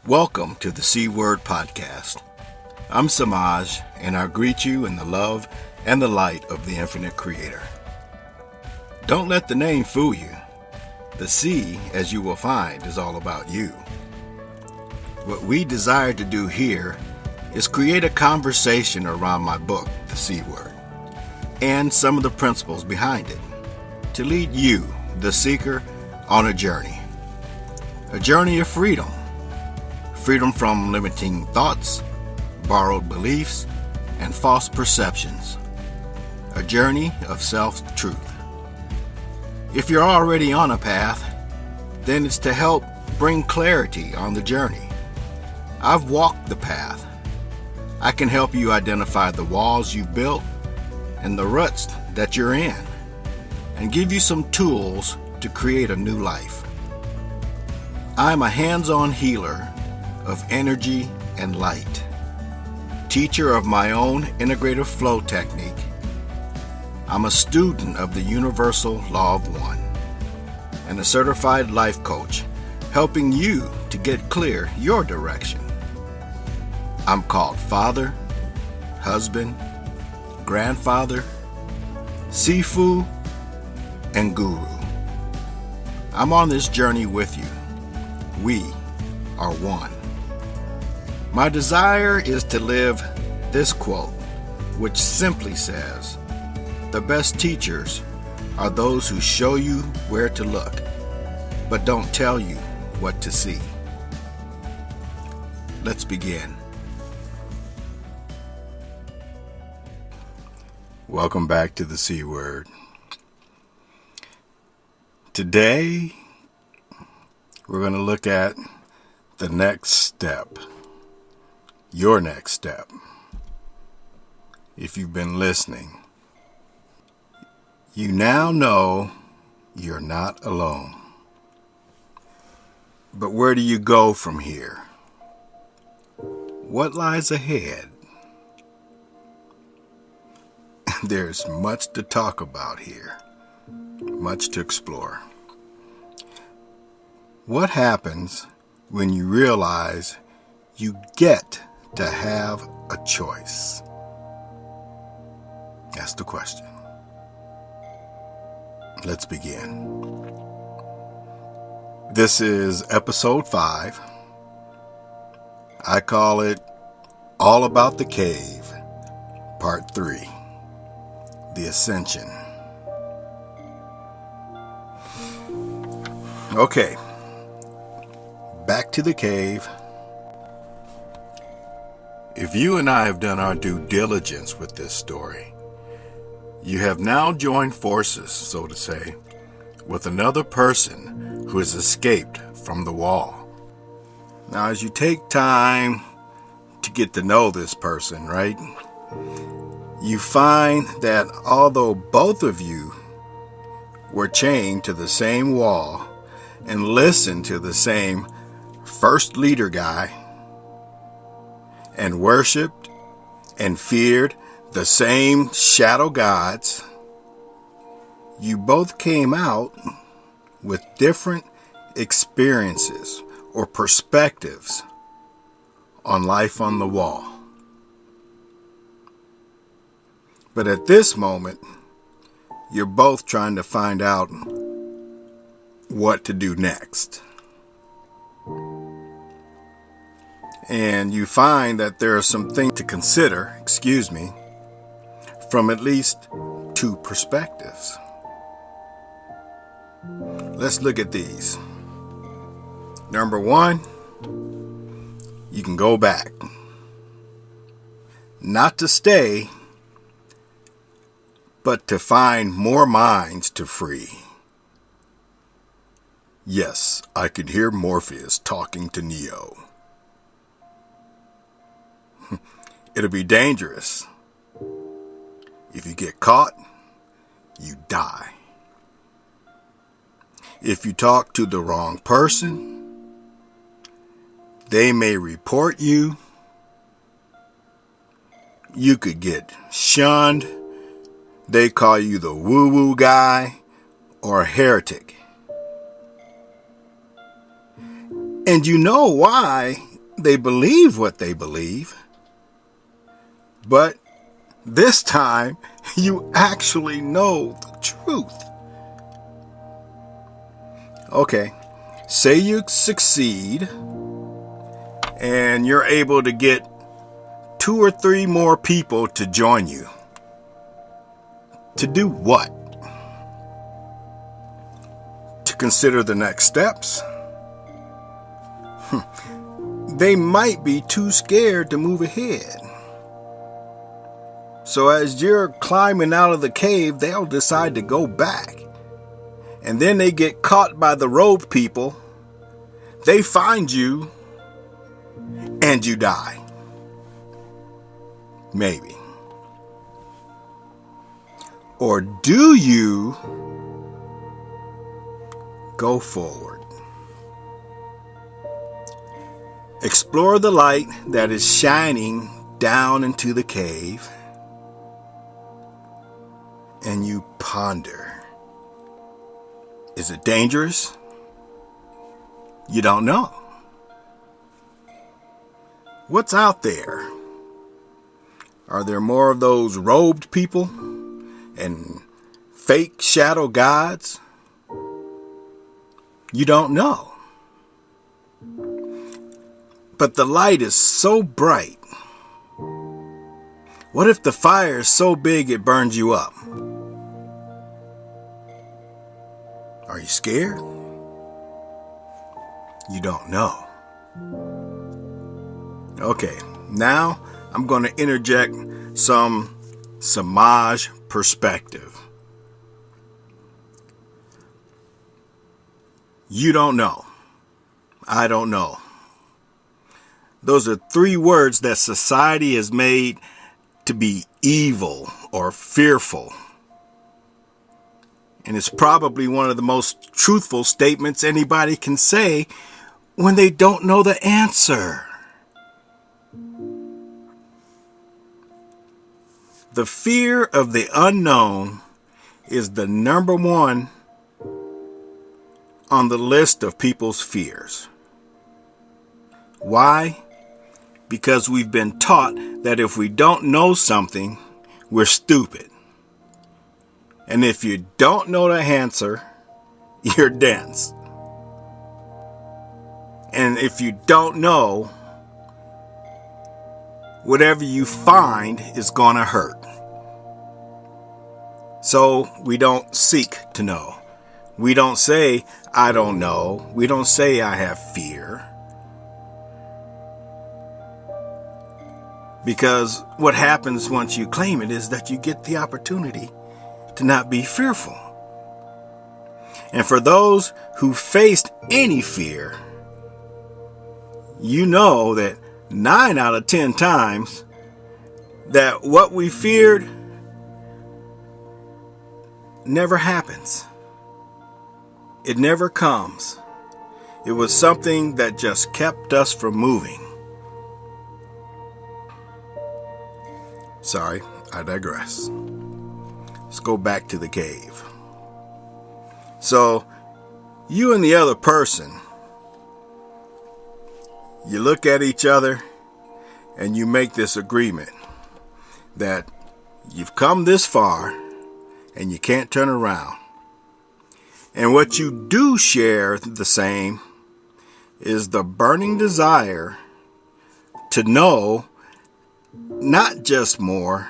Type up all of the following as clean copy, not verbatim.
Welcome to the C Word Podcast. I'm Semaj, and I greet you in the love and the light of the infinite Creator. Don't let the name fool you. The C, as you will find, is all about you. What we desire to do here is create a conversation around my book, The C Word, and some of the principles behind it, to lead you, the seeker, on a journey of freedom. Freedom from limiting thoughts, borrowed beliefs, and false perceptions. A journey of self-truth. If you're already on a path, then it's to help bring clarity on the journey. I've walked the path. I can help you identify the walls you've built and the ruts that you're in, and give you some tools to create a new life. I'm a hands-on healer of energy and light, teacher of my own integrative flow technique. I'm a student of the universal law of one, and a certified life coach, helping you to get clear your direction. I'm called father, husband, grandfather, Sifu, and guru. I'm on this journey with you. We are one. My desire is to live this quote, which simply says, "The best teachers are those who show you where to look, but don't tell you what to see." Let's begin. Welcome back to the C Word. Today, we're going to look at the next step. Your next step. If you've been listening, you now know you're not alone. But where do you go from here? What lies ahead? There's much to talk about here, much to explore. What happens when you realize you get to have a choice? That's the question. Let's begin. This is episode 5. I call it All About the Cave, part 3, the Ascension. Okay, back to the cave. If you and I have done our due diligence with this story, you have now joined forces, so to say, with another person who has escaped from the wall. Now, as you take time to get to know this person, right, you find that although both of you were chained to the same wall and listened to the same first leader guy, and worshipped and feared the same shadow gods, you both came out with different experiences or perspectives on life on the wall. But at this moment, you're both trying to find out what to do next. And you find that there are some things to consider, from at least 2 perspectives. Let's look at these. Number 1, you can go back. Not to stay, but to find more minds to free. Yes, I could hear Morpheus talking to Neo. It'll be dangerous. If you get caught, you die. If you talk to the wrong person, they may report you. You could get shunned. They call you the woo-woo guy or a heretic. And you know why they believe what they believe, but this time you actually know the truth. Okay, say you succeed and you're able to get 2 or 3 more people to join you. To do what? To consider the next steps? They might be too scared to move ahead. So as you're climbing out of the cave, they'll decide to go back. And then they get caught by the robed people. They find you and you die. Maybe. Or do you go forward? Explore the light that is shining down into the cave, and you ponder. Is it dangerous? You don't know. What's out there? Are there more of those robed people and fake shadow gods? You don't know. But the light is so bright. What if the fire is so big it burns you up? Are you scared? You don't know. Okay, now I'm going to interject some Semaj perspective. You don't know. I don't know. Those are 3 words that society has made to be evil or fearful. And it's probably one of the most truthful statements anybody can say when they don't know the answer. The fear of the unknown is the number 1 on the list of people's fears. Why? Because we've been taught that if we don't know something, we're stupid. And if you don't know the answer, you're dense. And if you don't know, whatever you find is gonna hurt. So we don't seek to know. We don't say, I don't know. We don't say, I have fear. Because what happens once you claim it is that you get the opportunity to not be fearful. And for those who faced any fear, you know that 9 out of 10 times that what we feared never happens. It never comes. It was something that just kept us from moving. Sorry, I digress. Let's go back to the cave. So, you and the other person, you look at each other and you make this agreement that you've come this far and you can't turn around. And what you do share the same is the burning desire to know not just more,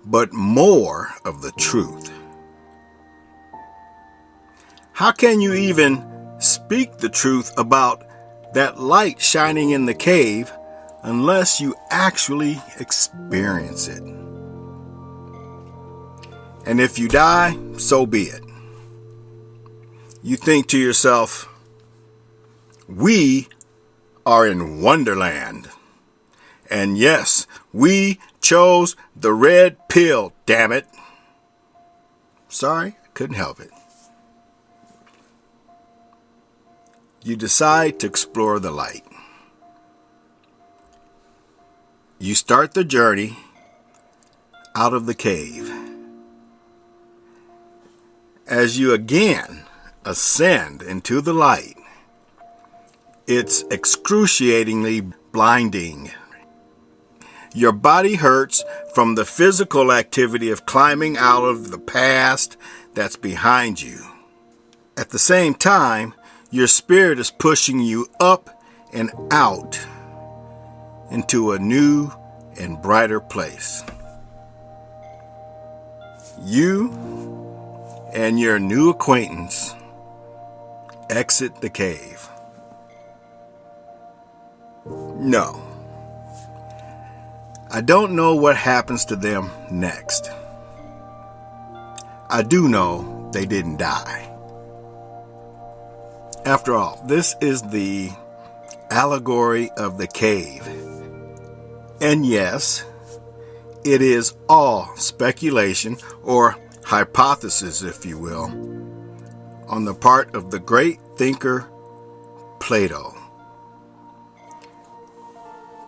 but more of the truth. How can you even speak the truth about that light shining in the cave unless you actually experience it? And if you die, so be it. You think to yourself, we are in Wonderland. And yes, we chose the red pill, damn it. Sorry, I couldn't help it. You decide to explore the light. You start the journey out of the cave. As you again ascend into the light, It's excruciatingly blinding. Your body hurts from the physical activity of climbing out of the past that's behind you. At the same time, your spirit is pushing you up and out into a new and brighter place. You and your new acquaintance exit the cave. No. I don't know what happens to them next. I do know they didn't die. After all, this is the allegory of the cave. And yes, it is all speculation or hypothesis, if you will, on the part of the great thinker Plato.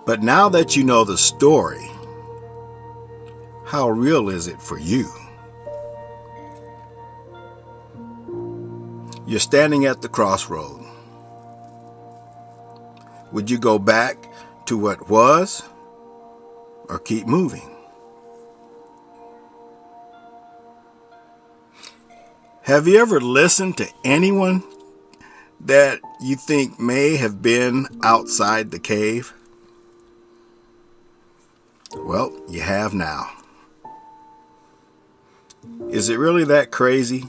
But now that you know the story, how real is it for you? You're standing at the crossroad. Would you go back to what was or keep moving? Have you ever listened to anyone that you think may have been outside the cave? Well, you have now. Is it really that crazy?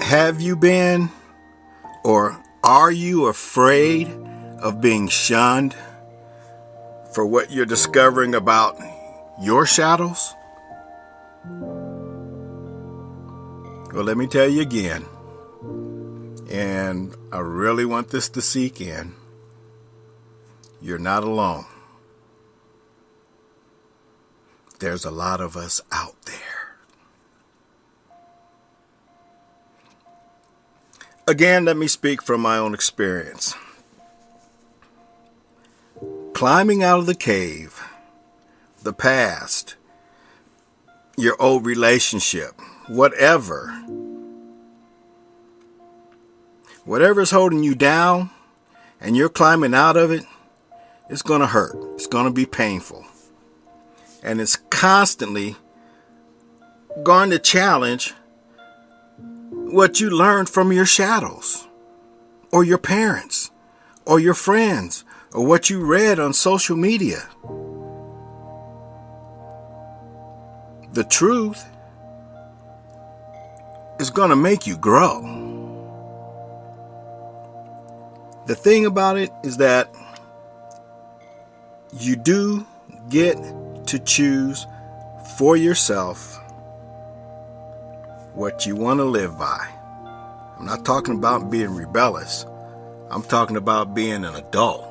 Have you been, or are you afraid of being shunned for what you're discovering about your shadows? Well, let me tell you again, and I really want this to sink in. You're not alone. There's a lot of us out there. Again, let me speak from my own experience. Climbing out of the cave, the past, your old relationship, whatever's holding you down and you're climbing out of it, it's going to hurt. It's going to be painful. And it's constantly going to challenge what you learned from your shadows, or your parents, or your friends, or what you read on social media. The truth is going to make you grow. The thing about it is that you do get to choose for yourself what you want to live by. I'm not talking about being rebellious. I'm talking about being an adult.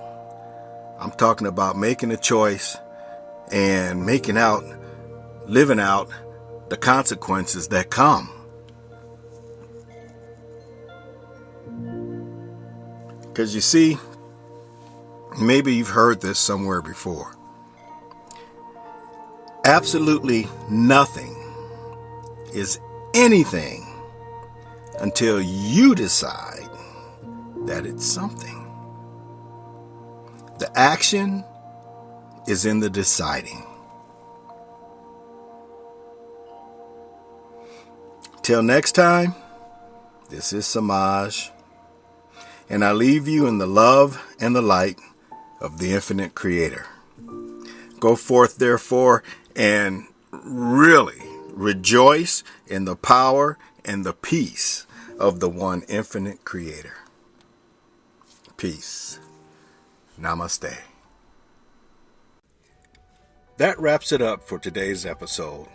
I'm talking about making a choice and living out the consequences that come. Because you see, maybe you've heard this somewhere before. Absolutely nothing is anything until you decide that it's something. The action is in the deciding. Till next time, this is Semaj, and I leave you in the love and the light of the infinite Creator. Go forth, therefore, and really rejoice in the power and the peace of the one infinite Creator. Peace. Namaste. That wraps it up for today's episode.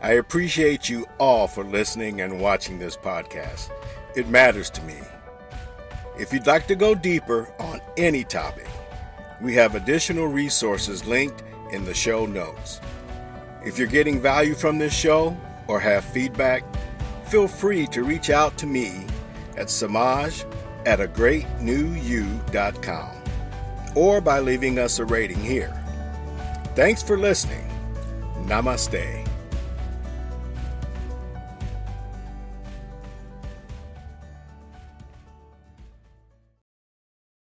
I appreciate you all for listening and watching this podcast. It matters to me. If you'd like to go deeper on any topic, we have additional resources linked in the show notes. If you're getting value from this show or have feedback, feel free to reach out to me at semaj@agreatnewyou.com or by leaving us a rating here. Thanks for listening. Namaste.